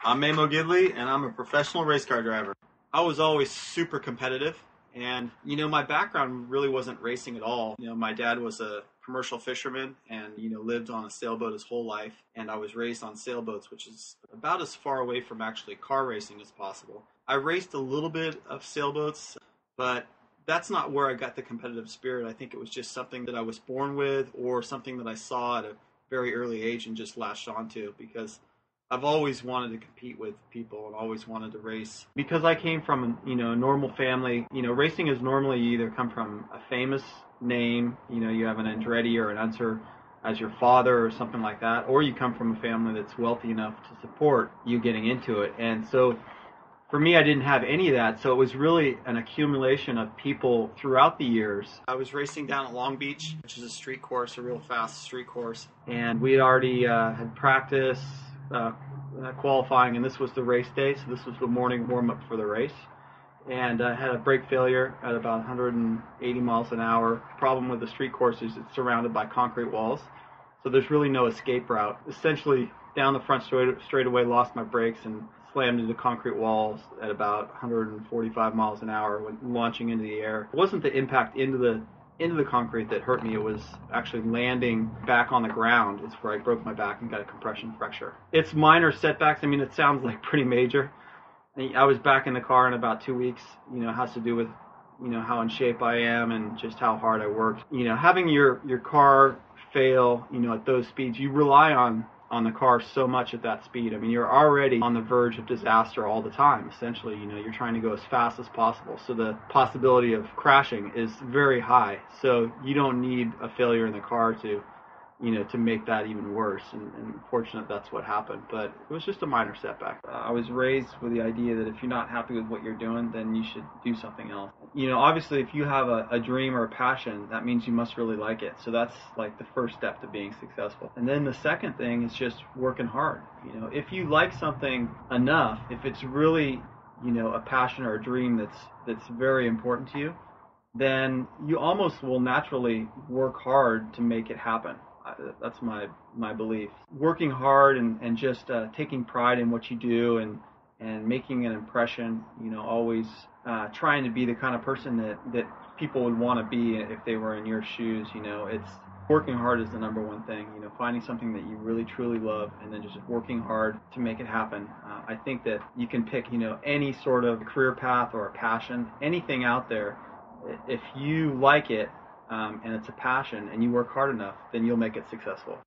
I'm Memo Gidley, and I'm a professional race car driver. I was always super competitive, and my background really wasn't racing at all. My dad was a commercial fisherman and lived on a sailboat his whole life, and I was raised on sailboats, which is about as far away from actually car racing as possible. I raced a little bit of sailboats, but that's not where I got the competitive spirit. I think it was just something that I was born with, or something that I saw at a very early age and just latched onto, because I've always wanted to compete with people and always wanted to race. Because I came from a normal family, racing is normally you either come from a famous name, you have an Andretti or an Unser as your father or something like that, or you come from a family that's wealthy enough to support you getting into it. And so for me, I didn't have any of that, so it was really an accumulation of people throughout the years. I was racing down at Long Beach, which is a street course, a real fast street course, and we had already had practice qualifying, and this was the race day, so this was the morning warm-up for the race. And I had a brake failure at about 180 miles an hour. Problem with the street course is it's surrounded by concrete walls, so there's really no escape route. Essentially, down the front straightaway, lost my brakes and slammed into concrete walls at about 145 miles an hour when launching into the air. It wasn't the impact into the concrete that hurt me. It was actually landing back on the ground. It's where I broke my back and got a compression fracture. It's minor setbacks. I mean, it sounds like pretty major. I was back in the car in about 2 weeks. It has to do with how in shape I am and just how hard I worked. Having your car fail at those speeds, you rely on the car so much at that speed. I mean, you're already on the verge of disaster all the time. Essentially, you're trying to go as fast as possible. So the possibility of crashing is very high. So you don't need a failure in the car to make that even worse. And fortunate that's what happened. But it was just a minor setback. I was raised with the idea that if you're not happy with what you're doing, then you should do something else. Obviously, if you have a dream or a passion, that means you must really like it. So that's like the first step to being successful. And then the second thing is just working hard. If you like something enough, if it's really, a passion or a dream that's very important to you, then you almost will naturally work hard to make it happen. That's my belief. Working hard and just taking pride in what you do and making an impression, always trying to be the kind of person that people would want to be if they were in your shoes. It's working hard is the number one thing. Finding something that you really truly love and then just working hard to make it happen. I think that you can pick any sort of career path or a passion, anything out there. If you like it, and it's a passion and you work hard enough, then you'll make it successful.